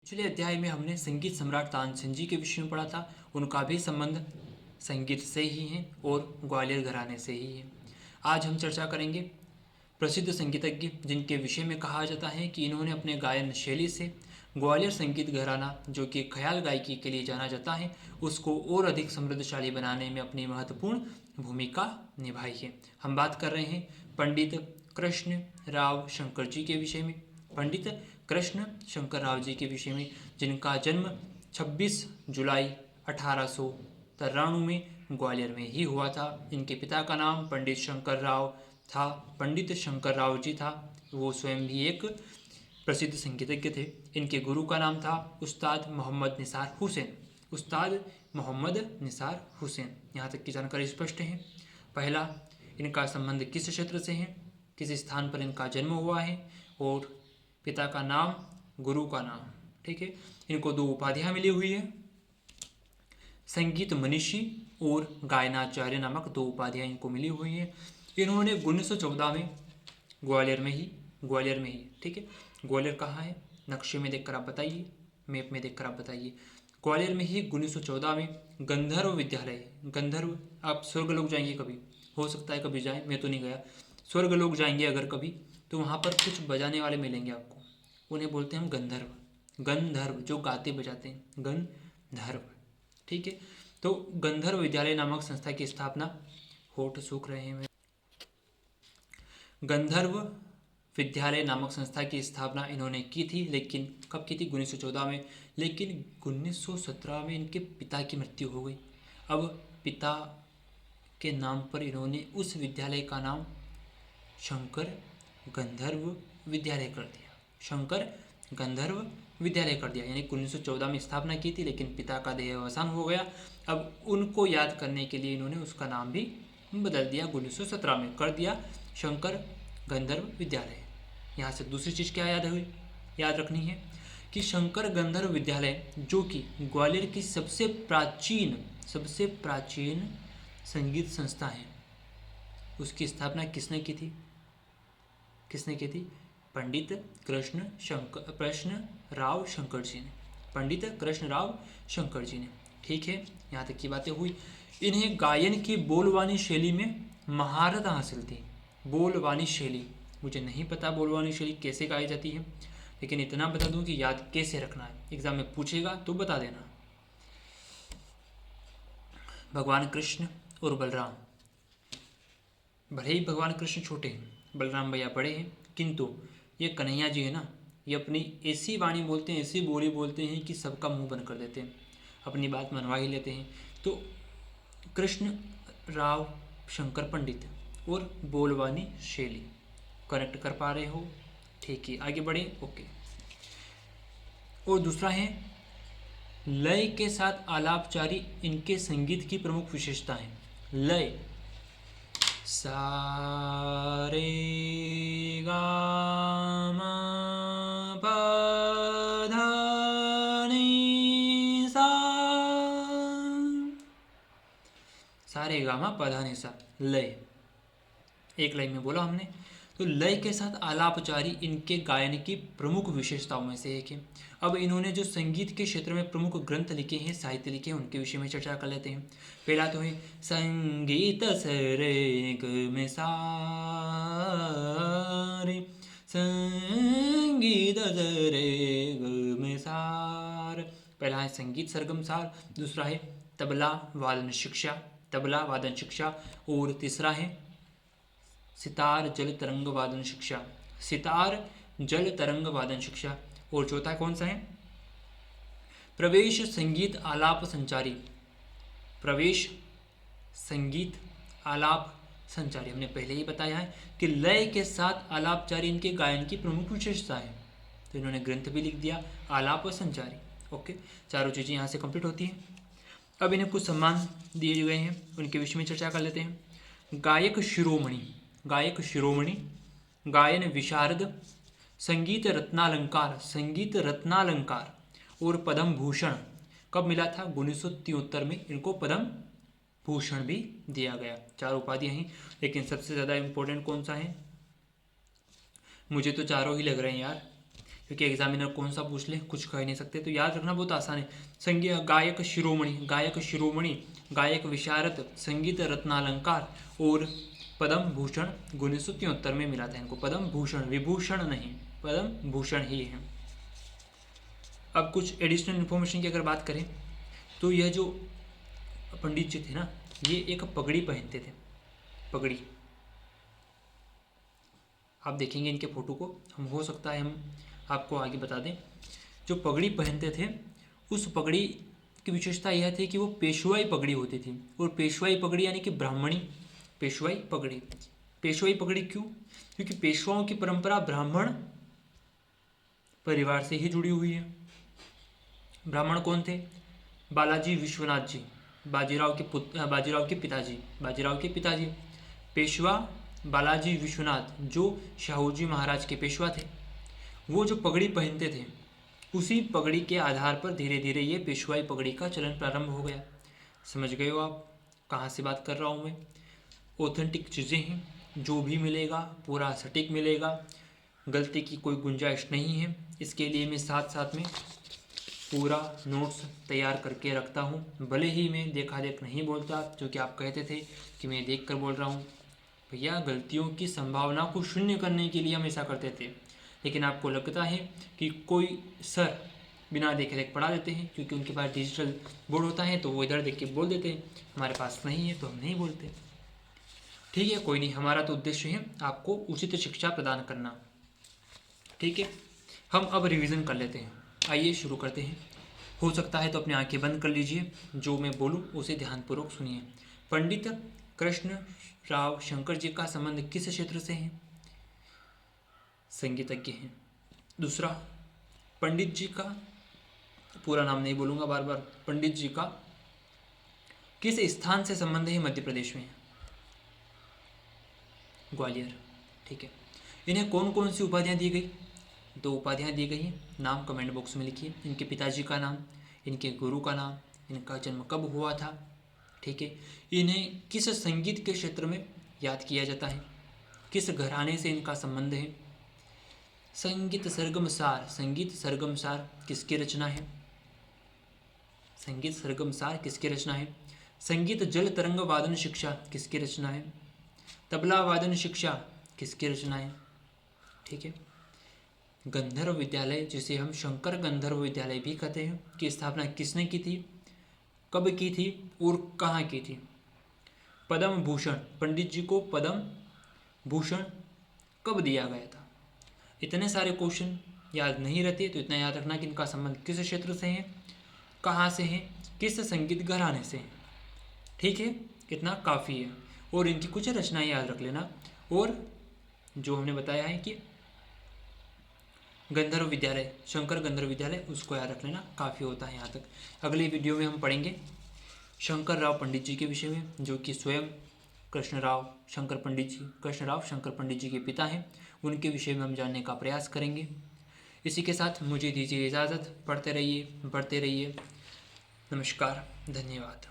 पिछले अध्याय में हमने संगीत सम्राट तानसेन जी के विषय में पढ़ा था। उनका भी संबंध संगीत से ही है और ग्वालियर घराने से ही है। आज हम चर्चा करेंगे प्रसिद्ध संगीतज्ञ जिनके विषय में कहा जाता है कि इन्होंने अपने गायन शैली से ग्वालियर संगीत घराना, जो कि ख्याल गायकी के लिए जाना जाता है, उसको और अधिक समृद्धशाली बनाने में अपनी महत्वपूर्ण भूमिका निभाई है। हम बात कर रहे हैं पंडित कृष्ण राव शंकर जी के विषय में। पंडित कृष्ण शंकर राव जी के विषय में, जिनका जन्म 26 जुलाई 1893 में ग्वालियर में ही हुआ था। इनके पिता का नाम पंडित शंकर राव था, पंडित शंकर राव जी था। वो स्वयं भी एक प्रसिद्ध संगीतज्ञ थे। इनके गुरु का नाम था उस्ताद मोहम्मद निसार हुसैन। उस्ताद मोहम्मद निसार हुसैन। यहाँ तक की जानकारी स्पष्ट है। पहला, इनका संबंध किस क्षेत्र से है, किस स्थान पर इनका जन्म हुआ है, और पिता का नाम, गुरु का नाम। ठीक है। इनको 2 उपाधियां मिली हुई है, संगीत मनीषी और गायनाचार्य नामक 2 उपाधियां इनको मिली हुई है। इन्होंने 1914 में ग्वालियर में ही, ठीक है। ग्वालियर कहाँ है, नक्शे में देखकर आप बताइए, मैप में देखकर आप बताइए। ग्वालियर में ही 1914 में गंधर्व विद्यालय, गंधर्व, आप स्वर्गलोक जाएंगे कभी, हो सकता है कभी जाएं, मैं तो नहीं गया। स्वर्गलोक जाएंगे अगर कभी, तो वहाँ पर कुछ बजाने वाले मिलेंगे आपको, उन्हें बोलते हैं हम गंधर्व। गंधर्व जो गाते बजाते हैं, गंधर्व। ठीक है। तो गंधर्व विद्यालय नामक संस्था की स्थापना, होठ सूख रहे हैं, गंधर्व विद्यालय नामक संस्था की स्थापना इन्होंने की थी। लेकिन कब की थी, 1914 में। लेकिन 1917 में इनके पिता की मृत्यु हो गई। अब पिता के नाम पर इन्होंने उस विद्यालय का नाम शंकर गंधर्व विद्यालय कर दिया। शंकर गंधर्व विद्यालय कर दिया, यानी 1914 में स्थापना की थी, लेकिन पिता का देहावसान हो गया। अब उनको याद करने के लिए इन्होंने उसका नाम भी बदल दिया, 1917 में कर दिया शंकर गंधर्व विद्यालय। यहाँ से दूसरी चीज़ क्या याद रखनी है कि शंकर गंधर्व विद्यालय, जो कि ग्वालियर की सबसे प्राचीन संगीत संस्था है, उसकी स्थापना किसने की थी? पंडित कृष्ण राव शंकर जी ने। पंडित कृष्ण राव शंकर जी ने। ठीक है, यहाँ तक की बातें हुई। इन्हें गायन की बोलवानी शैली में महारत हासिल थी। बोलवानी शैली, मुझे नहीं पता बोलवानी शैली कैसे गाई जाती है, लेकिन इतना बता दूं कि याद कैसे रखना है, एग्जाम में पूछेगा तो बता देना। भगवान कृष्ण और बलराम, भले ही भगवान कृष्ण छोटे हैं, बलराम भैया बड़े हैं, किंतु ये कन्हैया जी है ना, ये अपनी ऐसी वाणी बोलते हैं, ऐसी बोली बोलते हैं कि सबका मुंह बंद कर देते हैं, अपनी बात मनवा ही लेते हैं। तो कृष्ण राव शंकर पंडित और बोलवानी शैली, कनेक्ट कर पा रहे हो? ठीक है, आगे बढ़े। ओके। और दूसरा है लय के साथ आलापचारी, इनके संगीत की प्रमुख विशेषता है। लय, सा रे गा मा पा धा नी सा, सारे गामा पधा नि सा, लय। एक लाइन में बोला हमने। तो लय के साथ आलापचारी इनके गायन की प्रमुख विशेषताओं में से एक है। अब इन्होंने जो संगीत के क्षेत्र में प्रमुख ग्रंथ लिखे हैं, साहित्य लिखे हैं, उनके विषय में चर्चा कर लेते हैं। पहला तो है संगीत सरे ग में सा रे, संगीत सरे ग में सार। पहला है संगीत सरगम सार, दूसरा है तबला वादन शिक्षा, और तीसरा है सितार जल तरंग वादन शिक्षा, और चौथा कौन सा है? प्रवेश संगीत आलाप संचारी, हमने पहले ही बताया है कि लय के साथ आलापचारी इनके गायन की प्रमुख विशेषता है। तो इन्होंने ग्रंथ भी लिख दिया, आलाप और संचारी। ओके, चारों चीज़ें यहाँ से कंप्लीट होती हैं। अब इन्हें कुछ सम्मान दिए गए हैं, उनके विषय में चर्चा कर लेते हैं। गायक शिरोमणि, गायन विशारद, संगीत रत्नालंकार और पद्म भूषण। कब मिला था? 1973 में इनको पद्म भूषण भी दिया गया। 4 उपाधियां हैं, लेकिन सबसे ज़्यादा इम्पोर्टेंट कौन सा है? मुझे तो चारों ही लग रहे हैं यार, क्योंकि एग्जामिनर कौन सा पूछ ले कुछ कह नहीं सकते, तो याद रखना बहुत आसान है। संगीत गायक शिरोमणि, गायक शिरोमणि, गायक विशारद, संगीत रत्नालंकार और पद्म भूषण 1973 में मिला था इनको। पद्म भूषण, विभूषण नहीं, पद्म भूषण ही है। अब कुछ एडिशनल इन्फॉर्मेशन की अगर बात करें तो यह जो पंडित जी थे ना, ये एक पगड़ी पहनते थे, पगड़ी। आप देखेंगे इनके फोटो को, हम हो सकता है हम आपको आगे बता दें। जो पगड़ी पहनते थे, उस पगड़ी की विशेषता यह थी कि वो पेशवाई पगड़ी होती थी। और पेशवाई पगड़ी यानी कि ब्राह्मणी पेशवाई पगड़ी। पेशवाई पगड़ी क्यों? क्योंकि पेशवाओं की परंपरा ब्राह्मण परिवार से ही जुड़ी हुई है। ब्राह्मण कौन थे? बालाजी विश्वनाथ जी, बाजीराव के पिताजी। पेशवा बालाजी विश्वनाथ जो शाहूजी महाराज के पेशवा थे, वो जो पगड़ी पहनते थे, उसी पगड़ी के आधार पर धीरे धीरे ये पेशवाई पगड़ी का चलन प्रारंभ हो गया। समझ गए हो आप कहाँ से बात कर रहा हूँ मैं? ऑथेंटिक चीज़ें हैं, जो भी मिलेगा पूरा सटीक मिलेगा, गलती की कोई गुंजाइश नहीं है। इसके लिए मैं साथ साथ में पूरा नोट्स तैयार करके रखता हूँ। भले ही मैं देखा देख नहीं बोलता, जो कि आप कहते थे कि मैं देख कर बोल रहा हूँ। भैया गलतियों की संभावना को शून्य करने के लिए हम ऐसा करते थे, लेकिन आपको लगता है कि कोई सर बिना देखे देख पढ़ा देते हैं, क्योंकि उनके पास डिजिटल बोर्ड होता है तो वो इधर देख के बोल देते हैं। हमारे पास नहीं है तो हम नहीं बोलते। ठीक है, कोई नहीं, हमारा तो उद्देश्य है आपको उचित शिक्षा प्रदान करना। ठीक है, हम अब रिवीजन कर लेते हैं। आइए शुरू करते हैं। हो सकता है तो अपनी आंखें बंद कर लीजिए, जो मैं बोलूँ उसे ध्यानपूर्वक सुनिए। पंडित कृष्ण राव शंकर जी का संबंध किस क्षेत्र से है? संगीतज्ञ हैं। दूसरा, पंडित जी का पूरा नाम नहीं बोलूँगा बार बार। पंडित जी का किस स्थान से संबंध है मध्य प्रदेश में? ग्वालियर। ठीक है, इन्हें कौन कौन सी उपाधियाँ दी गई? 2 उपाधियाँ दी गई हैं, नाम कमेंट बॉक्स में लिखिए। इनके पिताजी का नाम, इनके गुरु का नाम, इनका जन्म कब हुआ था। ठीक है, इन्हें किस संगीत के क्षेत्र में याद किया जाता है? किस घराने से इनका संबंध है? संगीत सरगम सार किसकी रचना है? संगीत सरगम सार किसकी रचना है? संगीत जल तरंग वादन शिक्षा किसकी रचना है? तबला वादन शिक्षा किसकी रचना है? ठीक है, गंधर्व विद्यालय, जिसे हम शंकर गंधर्व विद्यालय भी कहते हैं, की स्थापना किसने की थी, कब की थी और कहाँ की थी? पद्म भूषण, पंडित जी को पद्म भूषण कब दिया गया था? इतने सारे क्वेश्चन याद नहीं रहते, तो इतना याद रखना कि इनका संबंध किस क्षेत्र से है, कहाँ से है, किस संगीत घराने से है। ठीक है, इतना काफ़ी है। और इनकी कुछ रचनाएं याद रख लेना, और जो हमने बताया है कि गंधर्व विद्यालय, शंकर गंधर्व विद्यालय, उसको याद रख लेना, काफ़ी होता है यहाँ तक। अगले वीडियो में हम पढ़ेंगे शंकर राव पंडित जी के विषय में, जो कि स्वयं कृष्णराव शंकर पंडित जी के पिता हैं। उनके विषय में हम जानने का प्रयास करेंगे। इसी के साथ मुझे दीजिए इजाज़त। पढ़ते रहिए, बढ़ते रहिए। नमस्कार, धन्यवाद।